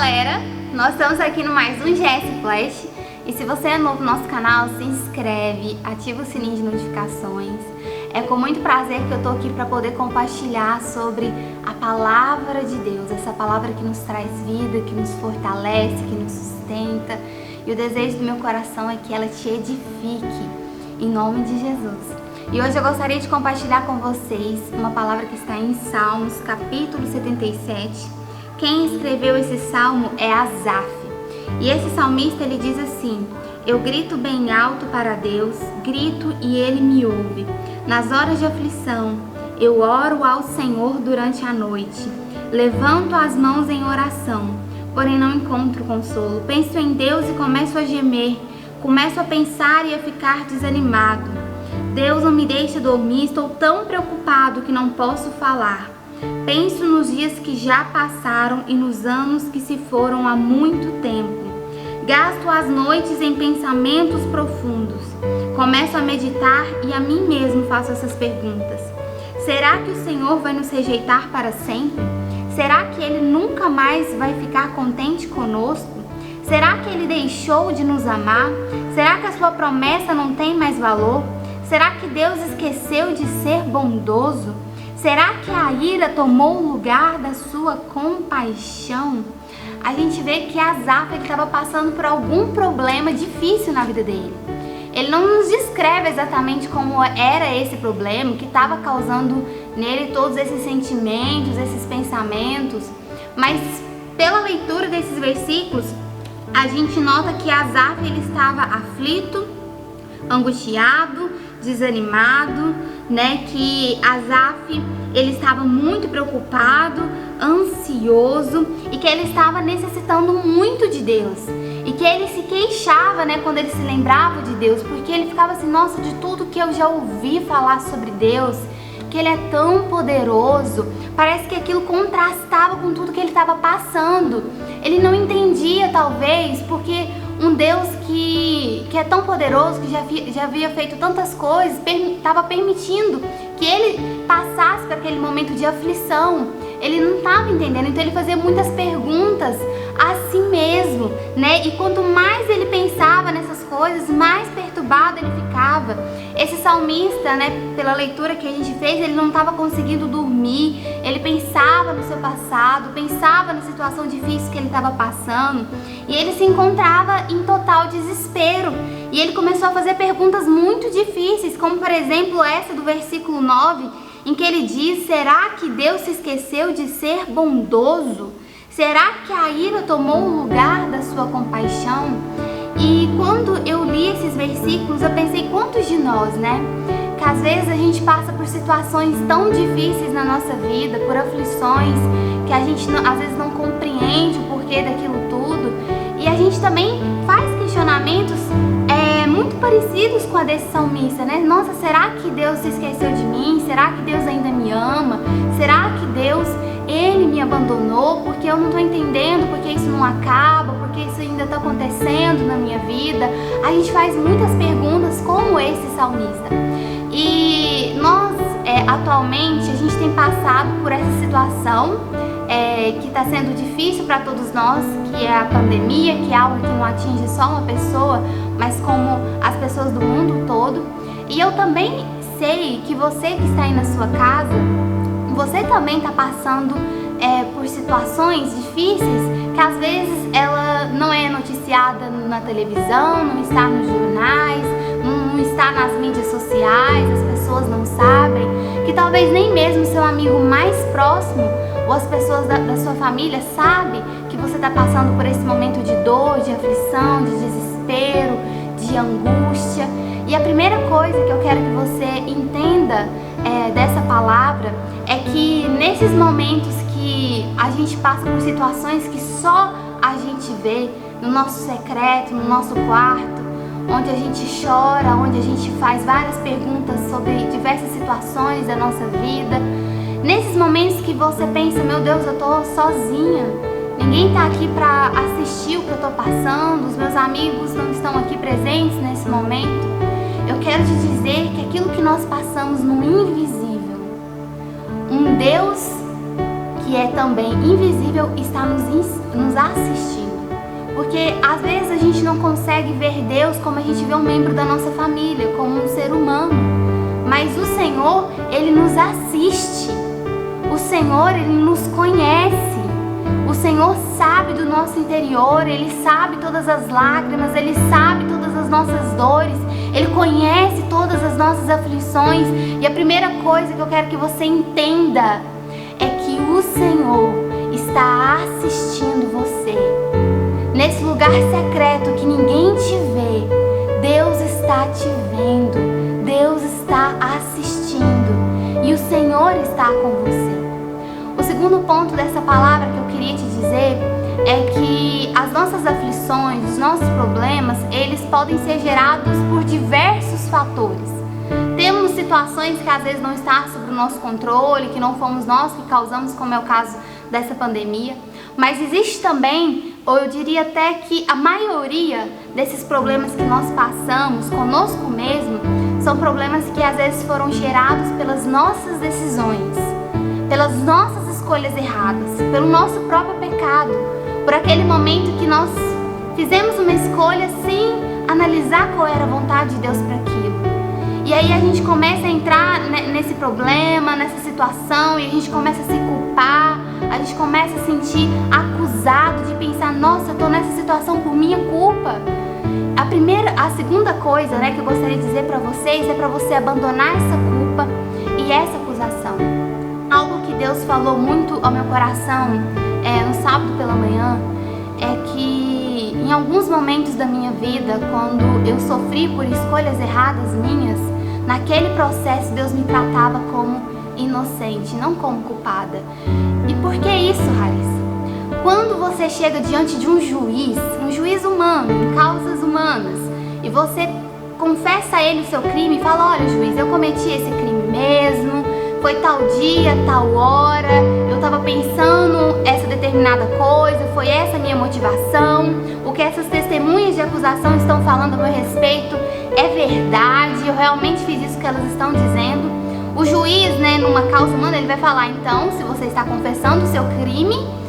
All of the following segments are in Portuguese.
galera, nós estamos aqui no mais um GS Flash. E se você é novo no nosso canal, se inscreve, ativa o sininho de notificações. É com muito prazer que eu tô aqui para poder compartilhar sobre a palavra de Deus, essa palavra que nos traz vida, que nos fortalece, que nos sustenta. E o desejo do meu coração é que ela te edifique, em nome de Jesus. E hoje eu gostaria de compartilhar com vocês uma palavra que está em Salmos, capítulo 77. Quem escreveu esse salmo é Asaf. E esse salmista, ele diz assim: eu grito bem alto para Deus, grito e Ele me ouve. Nas horas de aflição, eu oro ao Senhor durante a noite. Levanto as mãos em oração, porém não encontro consolo. Penso em Deus e começo a gemer. Começo a pensar e a ficar desanimado. Deus não me deixa dormir, estou tão preocupado que não posso falar. Penso nos dias que já passaram e nos anos que se foram há muito tempo. Gasto as noites em pensamentos profundos. Começo a meditar e a mim mesmo faço essas perguntas. Será que o Senhor vai nos rejeitar para sempre? Será que Ele nunca mais vai ficar contente conosco? Será que Ele deixou de nos amar? Será que a sua promessa não tem mais valor? Será que Deus esqueceu de ser bondoso? Será que a ira tomou o lugar da sua compaixão? A gente vê que Asaf estava passando por algum problema difícil na vida dele. Ele não nos descreve exatamente como era esse problema, que estava causando nele todos esses sentimentos, esses pensamentos. Mas pela leitura desses versículos, a gente nota que Asaf ele estava aflito, angustiado, desanimado, que Asaf ele estava muito preocupado, ansioso e que ele estava necessitando muito de Deus. E que ele se queixava, quando ele se lembrava de Deus, porque ele ficava assim: nossa, de tudo que eu já ouvi falar sobre Deus, que Ele é tão poderoso, parece que aquilo contrastava com tudo que ele estava passando. Ele não entendia, talvez, porque um Deus que é tão poderoso, que já havia feito tantas coisas, estava permitindo que ele passasse por aquele momento de aflição. Ele não estava entendendo, então ele fazia muitas perguntas a si mesmo, E quanto mais ele pensava nessas coisas, mais perturbado ele ficava. Esse salmista, pela leitura que a gente fez, ele não estava conseguindo dormir, ele pensava no seu passado, pensava na situação difícil que ele estava passando, e ele se encontrava em total desespero. E ele começou a fazer perguntas muito difíceis, como por exemplo essa do versículo 9, em que ele diz: será que Deus se esqueceu de ser bondoso? Será que a ira tomou o lugar da sua compaixão? E quando eu li esses versículos, eu pensei, quantos de nós, que às vezes a gente passa por situações tão difíceis na nossa vida, por aflições, que a gente às vezes não compreende o porquê daquilo tudo, e a gente também faz questionamentos muito parecidos com a desse salmista, Nossa, será que Deus se esqueceu de mim? Será que Deus ainda me ama? Será que Deus, Ele me abandonou? Porque eu não estou entendendo, porque isso não acaba, porque isso ainda está acontecendo na minha vida. A gente faz muitas perguntas como esse salmista. E nós, atualmente, a gente tem passado por essa situação que está sendo difícil para todos nós, que é a pandemia, que é algo que não atinge só uma pessoa, mas como as pessoas do mundo todo. E eu também sei que você que está aí na sua casa, você também está passando por situações difíceis que às vezes ela não é noticiada na televisão, não está nos jornais, não está nas mídias sociais, as pessoas não sabem, que talvez nem mesmo seu amigo mais próximo ou as pessoas da sua família sabem que você está passando por esse momento de dor, de aflição, de desespero, de angústia. E a primeira coisa que eu quero que você entenda dessa palavra é que nesses momentos que a gente passa por situações que só a gente vê no nosso secreto, no nosso quarto, onde a gente chora, onde a gente faz várias perguntas sobre diversas situações da nossa vida, nesses momentos que você pensa: meu Deus, eu tô sozinha, ninguém tá aqui para assistir o que eu tô passando, os meus amigos não estão aqui presentes nesse momento. Eu quero te dizer que aquilo que nós passamos no invisível, um Deus que que é também invisível, está nos assistindo. Porque às vezes a gente não consegue ver Deus como a gente vê um membro da nossa família, como um ser humano. Mas o Senhor, Ele nos assiste. O Senhor, Ele nos conhece. O Senhor sabe do nosso interior, Ele sabe todas as lágrimas, Ele sabe todas as nossas dores, Ele conhece todas as nossas aflições. E a primeira coisa que eu quero que você entenda é que o Senhor está assistindo você. Nesse lugar secreto que ninguém te vê, Deus está te vendo, Deus está assistindo e o Senhor está com você. O segundo ponto dessa palavra que eu queria te dizer é que as nossas aflições, os nossos problemas, eles podem ser gerados por diversos fatores. Temos situações que às vezes não estão sob o nosso controle, que não fomos nós que causamos, como é o caso dessa pandemia. Mas existe também, ou eu diria até que a maioria desses problemas que nós passamos conosco mesmo, são problemas que às vezes foram gerados pelas nossas decisões, pelas nossas escolhas erradas, pelo nosso próprio pecado, por aquele momento que nós fizemos uma escolha sem analisar qual era a vontade de Deus para aquilo. E aí a gente começa a entrar nesse problema, nessa situação, e a gente começa a se culpar, a gente começa a se sentir acusado de pensar, nossa, eu estou nessa situação por minha culpa. A segunda coisa, que eu gostaria de dizer para vocês é para você abandonar essa culpa e essa acusação. Algo que Deus falou muito ao meu coração no sábado pela manhã é que em alguns momentos da minha vida, quando eu sofri por escolhas erradas minhas, naquele processo Deus me tratava como inocente, não como culpada. E por que isso, Raíssa? Quando você chega diante de um juiz humano, em causas humanas, e você confessa a ele o seu crime e fala, olha juiz, eu cometi esse crime mesmo, foi tal dia, tal hora, eu estava pensando essa determinada coisa, foi essa a minha motivação, o que essas testemunhas de acusação estão falando a meu respeito é verdade, eu realmente fiz isso que elas estão dizendo. O juiz, numa causa humana, ele vai falar, então, se você está confessando o seu crime,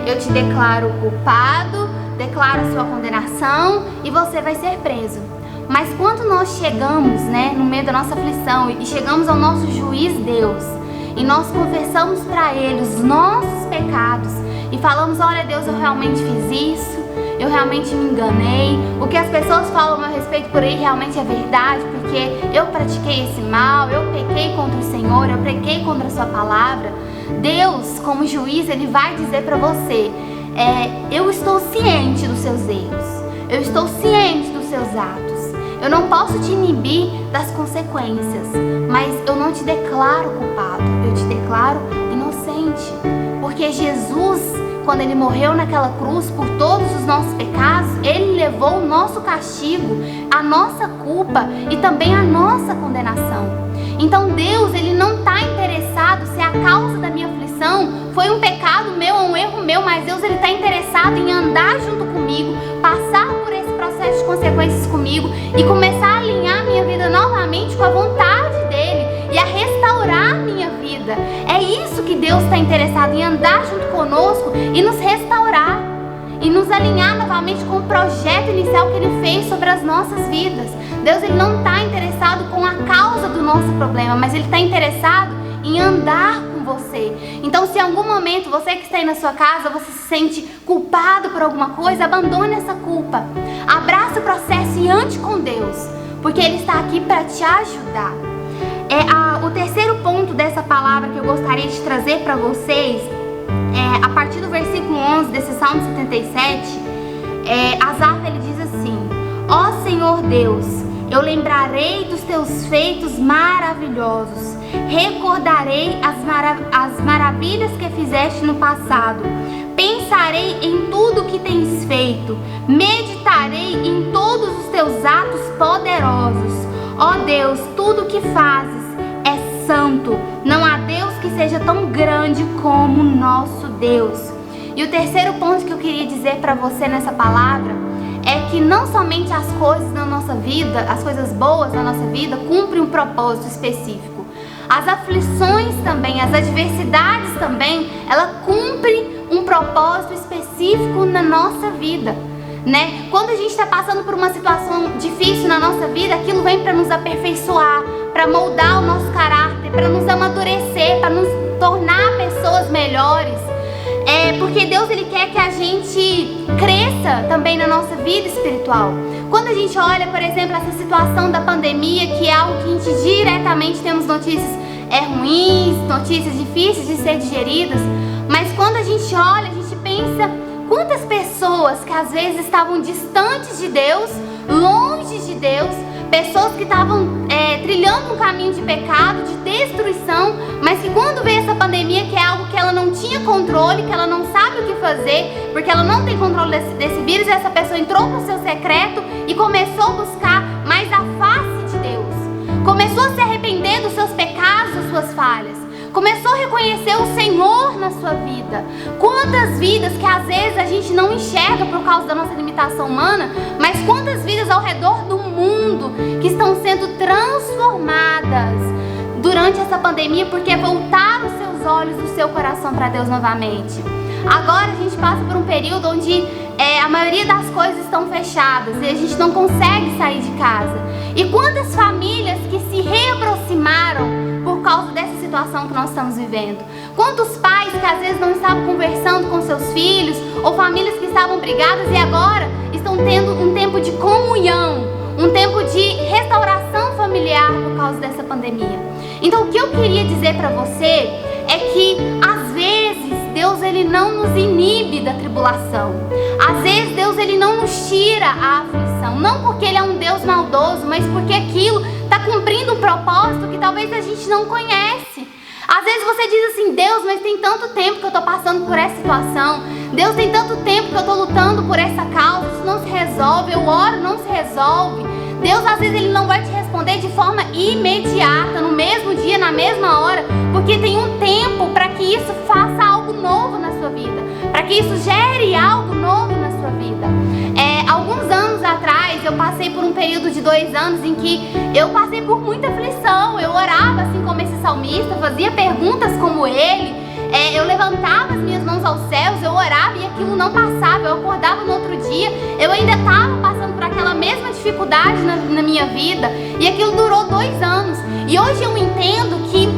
eu te declaro culpado, declaro a sua condenação e você vai ser preso. Mas quando nós chegamos, no meio da nossa aflição e chegamos ao nosso juiz Deus e nós confessamos para Ele os nossos pecados e falamos, olha Deus, eu realmente fiz isso, eu realmente me enganei, o que as pessoas falam a meu respeito por aí realmente é verdade, porque eu pratiquei esse mal, eu pequei contra o Senhor, eu pequei contra a sua palavra. Deus, como juiz, Ele vai dizer para você, eu estou ciente dos seus erros, eu estou ciente dos seus atos. Eu não posso te inibir das consequências, mas eu não te declaro culpado, eu te declaro inocente. Porque Jesus, quando Ele morreu naquela cruz por todos os nossos pecados, Ele levou o nosso castigo, a nossa culpa e também a nossa condenação. Então Deus, Ele não está interessado se a causa da minha aflição foi um pecado meu ou um erro meu, mas Deus, Ele está interessado em andar junto comigo, passar por esse processo de consequências comigo e começar a alinhar minha vida novamente com a vontade dEle e a restaurar a minha vida. É isso que Deus está interessado, em andar junto conosco e nos restaurar e nos alinhar novamente com o projeto inicial que Ele fez sobre as nossas vidas. Deus, Ele não está interessado com a causa do nosso problema, mas Ele está interessado em andar com você. Então, se em algum momento você que está aí na sua casa, você se sente culpado por alguma coisa, abandone essa culpa. Abraça o processo e ande com Deus, porque Ele está aqui para te ajudar. O terceiro ponto dessa palavra que eu gostaria de trazer para vocês a partir do versículo 11 desse Salmo 77, Asaf, ele diz assim: ó Senhor Deus, eu lembrarei dos teus feitos maravilhosos, recordarei as maravilhas que fizeste no passado, pensarei em tudo que tens feito, meditarei em todos os teus atos poderosos. Ó Deus, tudo que fazes é santo, não há Deus que seja tão grande como o nosso Deus. E o terceiro ponto que eu queria dizer para você nessa palavra é que não somente as coisas na nossa vida, as coisas boas na nossa vida cumprem um propósito específico. as aflições também, as adversidades também, ela cumpre um propósito específico na nossa vida, né? Quando a gente está passando por uma situação difícil na nossa vida, aquilo vem para nos aperfeiçoar, para moldar o nosso caráter, para nos amadurecer, para nos tornar pessoas melhores. Porque Deus, Ele quer que a gente cresça também na nossa vida espiritual. Quando a gente olha, por exemplo, essa situação da pandemia, que é algo que a gente diretamente temos notícias ruins, notícias difíceis de ser digeridas, mas quando a gente olha, a gente pensa quantas pessoas que às vezes estavam distantes de Deus, longe de Deus, pessoas que estavam trilhando um caminho de pecado, de destruição, mas que quando veio essa pandemia, que é algo que ela não tinha controle, que ela não sabe o que fazer, porque ela não tem controle desse vírus, essa pessoa entrou para o seu secreto e começou a buscar mais a face de Deus, começou a se arrepender dos seus pecados, das suas falhas, começou a reconhecer o Senhor na sua vida. Quantas vidas que às vezes a gente não enxerga por causa da nossa limitação humana, mas quantas vidas ao redor do mundo que estão sendo transformadas durante essa pandemia, porque voltaram os seus olhos, o seu coração para Deus novamente. Agora a gente passa por um período onde a maioria das coisas estão fechadas e a gente não consegue sair de casa. E quantas famílias que se reaproximaram por causa dessa situação que nós estamos vivendo? Quantos pais que às vezes não estavam conversando com seus filhos, ou famílias que estavam brigadas e agora estão tendo um tempo de comunhão, um tempo de restauração familiar por causa dessa pandemia. Então o que eu queria dizer para você é que às vezes Deus, Ele não nos inibe da tribulação. Às vezes Deus, Ele não nos tira a aflição, não porque Ele é um Deus maldoso, mas porque aquilo está cumprindo um propósito que talvez a gente não conhece. Às vezes você diz assim: Deus, mas tem tanto tempo que eu estou passando por essa situação, Deus, tem tanto tempo que eu estou lutando por essa causa, isso não se resolve, eu oro, não se resolve. Deus, às vezes, Ele não vai te responder de forma imediata, no mesmo dia, na mesma hora, porque tem um tempo para que isso faça algo novo na sua vida, para que isso gere algo novo na sua vida. Alguns anos atrás, eu passei por um período de 2 anos em que eu passei por muita aflição. Eu orava assim como esse salmista, fazia perguntas como ele, eu levantava as minhas mãos aos céus, eu orava e aquilo não passava. Eu acordava no outro dia, eu ainda estava passando por aquela mesma dificuldade na minha vida, e aquilo durou 2 anos. E hoje eu entendo que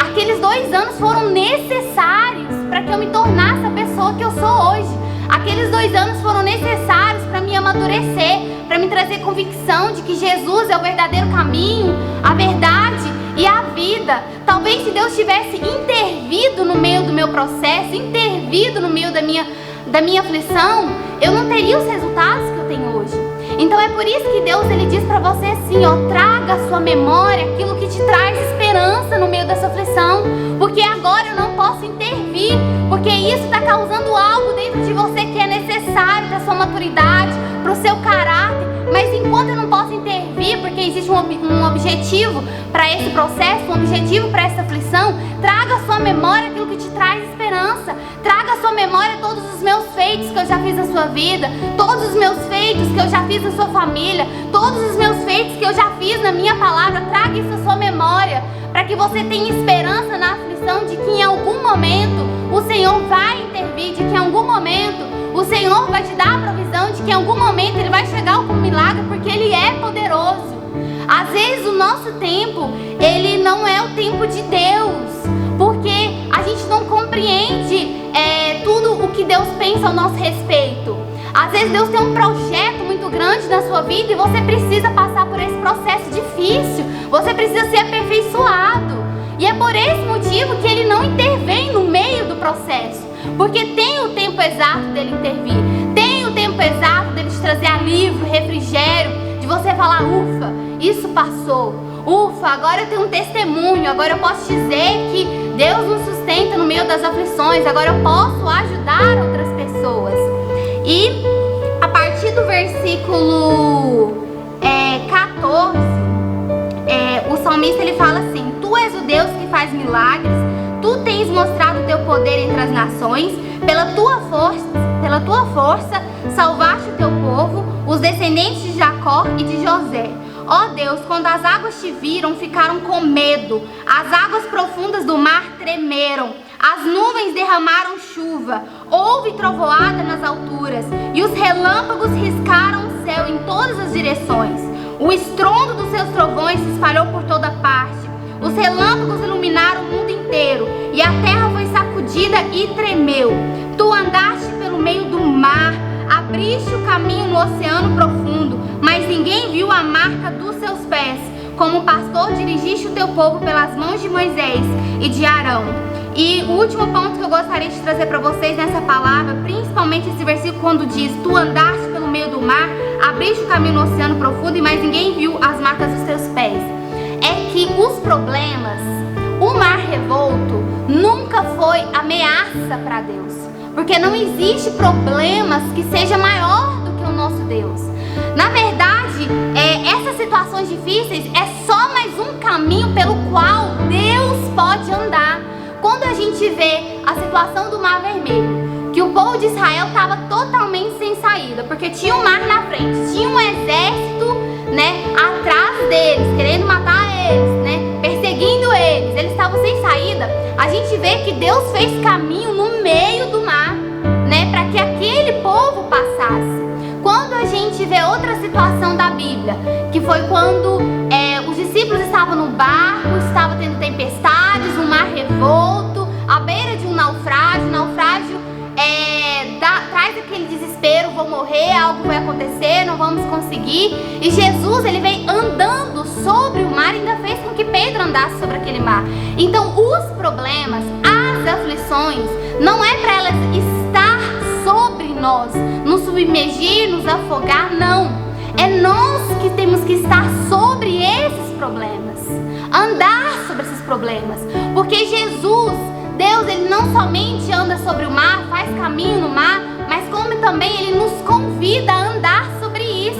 aqueles 2 anos foram necessários para que eu me tornasse a pessoa que eu sou hoje. Aqueles 2 anos foram necessários para me amadurecer, para me trazer convicção de que Jesus é o verdadeiro caminho, a verdade e a vida. Talvez se Deus tivesse intervido no meio do meu processo, intervido no meio da minha aflição, eu não teria os resultados que eu tenho hoje. Então é por isso que Deus, Ele diz para você assim, traga à sua memória aquilo que te traz esperança no meio dessa aflição, porque agora eu não posso intervir, porque isso está causando algo dentro de você que é necessário para a sua maturidade, para o seu caráter. Mas enquanto eu não posso intervir, porque existe um objetivo para esse processo, um objetivo para essa aflição, traga à sua memória aquilo que te traz esperança. Traga à sua memória todos os meus feitos que eu já fiz na sua vida, todos os meus feitos que eu já fiz na sua família, todos os meus feitos que eu já fiz na minha palavra. Traga isso à sua memória, para que você tenha esperança na aflição de que em algum momento o Senhor vai intervir, de que em algum momento o Senhor vai te dar a provisão, de que em algum momento Ele vai chegar com um milagre, porque Ele é poderoso. Às vezes o nosso tempo, ele não é o tempo de Deus, porque a gente não compreende tudo o que Deus pensa ao nosso respeito. Às vezes Deus tem um projeto muito grande na sua vida e você precisa passar por esse processo difícil, você precisa ser aperfeiçoado. E é por esse motivo que Ele não intervém no meio do processo, porque tem o tempo exato dele intervir, tem o tempo exato dele te trazer alívio, refrigério, de você falar: ufa, isso passou, ufa, agora eu tenho um testemunho, agora eu posso dizer que Deus nos sustenta no meio das aflições, agora eu posso ajudar outras pessoas. E a partir do versículo 14, o salmista ele fala assim: Tu és o Deus que faz milagres, Tu tens mostrado o Teu poder entre as nações, pela tua força salvaste o Teu povo, os descendentes de Jacó e de José. Ó Deus, quando as águas te viram, ficaram com medo. As águas profundas do mar tremeram. As nuvens derramaram chuva. Houve trovoada nas alturas. E os relâmpagos riscaram o céu em todas as direções. O estrondo dos seus trovões se espalhou por toda parte. Os relâmpagos iluminaram o mundo inteiro. E a terra foi sacudida e tremeu. Tu andaste pelo meio do mar. Abriste o caminho no oceano profundo, mas ninguém viu a marca dos seus pés. Como pastor, dirigiste o teu povo pelas mãos de Moisés e de Arão. E o último ponto que eu gostaria de trazer para vocês nessa palavra, principalmente esse versículo quando diz: tu andaste pelo meio do mar, abriste o caminho no oceano profundo, mas ninguém viu as marcas dos teus pés. É que os problemas, o mar revolto, nunca foi ameaça para Deus. Porque não existe problemas que seja maior do que o nosso Deus. Na verdade, essas situações difíceis é só mais um caminho pelo qual Deus pode andar. Quando a gente vê a situação do Mar Vermelho, que o povo de Israel estava totalmente sem saída, porque tinha um mar na frente, tinha um exército, atrás deles, querendo matar eles, perseguindo eles, eles estavam sem saída. A gente vê que Deus fez caminho no meio do mar, para que aquele povo passasse. Quando a gente vê outra situação da Bíblia, que foi quando os discípulos estavam no barco, estava tendo tempestades, um mar revolto, à beira de um naufrágio, traz aquele desespero: vou morrer, algo vai acontecer, não vamos conseguir. E Jesus, ele vem andando sobre o mar e ainda fez com que Pedro andasse sobre aquele mar. Então os problemas, as aflições, não é para elas estar sobre nós, nos submergir, nos afogar, não. É nós que temos que estar sobre esses problemas, andar sobre esses problemas, porque Jesus, Deus, ele não somente anda sobre o mar, faz caminho no mar, mas como também ele nos convida a andar sobre isso.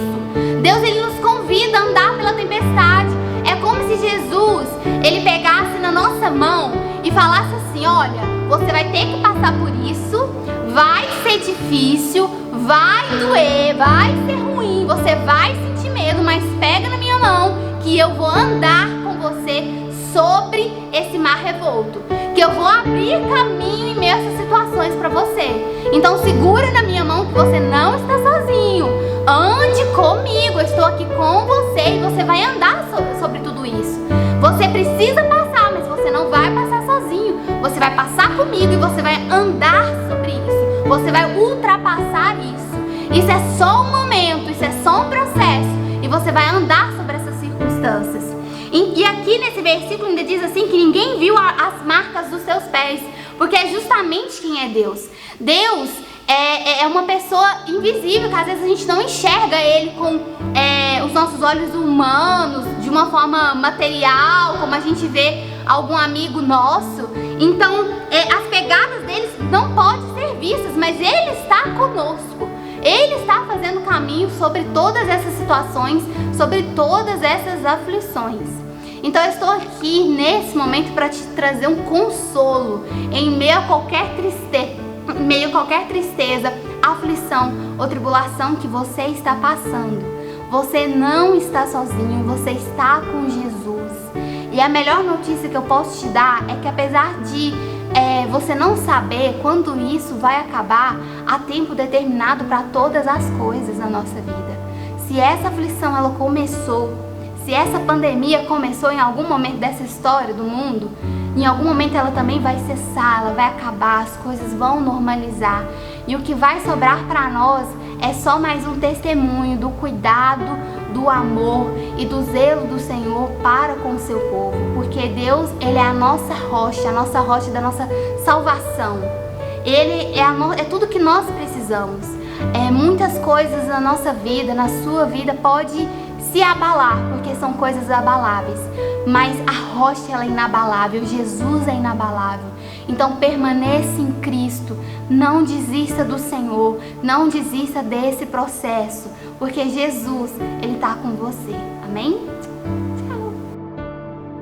Deus, ele nos convida a andar pela tempestade. É como se Jesus, ele pegasse na nossa mão e falasse assim: olha, você vai ter que passar por isso, vai ser difícil, vai doer, vai ser ruim, você vai sentir medo, mas pega na minha mão que eu vou andar com você sobre esse mar revolto, que eu vou abrir caminho em meio a essas situações para você. Então segura na minha mão que você não está sozinho. Ande comigo, eu estou aqui com você e você vai andar sobre tudo isso. Você precisa passar, mas você não vai passar sozinho. Você vai passar comigo e você vai andar sobre isso. Você vai ultrapassar isso. Isso é só um momento, isso é só um processo. E você vai andar sobre essas circunstâncias. E aqui nesse versículo ainda diz assim que ninguém viu as marcas dos seus pés, porque é justamente quem é Deus. Deus é uma pessoa invisível, que às vezes a gente não enxerga ele com os nossos olhos humanos, de uma forma material, como a gente vê algum amigo nosso. Então as pegadas deles não podem ser vistas, mas ele está conosco. Ele está fazendo caminho sobre todas essas situações, sobre todas essas aflições. Então eu estou aqui nesse momento para te trazer um consolo em meio a qualquer tristeza, aflição ou tribulação que você está passando. Você não está sozinho, você está com Jesus. E a melhor notícia que eu posso te dar é que apesar de você não saber quando isso vai acabar, há tempo determinado para todas as coisas na nossa vida. Se essa aflição ela começou, se essa pandemia começou em algum momento dessa história do mundo, em algum momento ela também vai cessar, ela vai acabar, as coisas vão normalizar. E o que vai sobrar para nós é só mais um testemunho do cuidado, do amor e do zelo do Senhor para com o seu povo. Porque Deus, ele é a nossa rocha da nossa salvação. Ele é tudo que nós precisamos. Muitas coisas na nossa vida, na sua vida, pode se abalar, porque são coisas abaláveis. Mas a rocha ela é inabalável, Jesus é inabalável. Então permaneça em Cristo, não desista do Senhor, não desista desse processo, porque Jesus, ele está com você. Amém?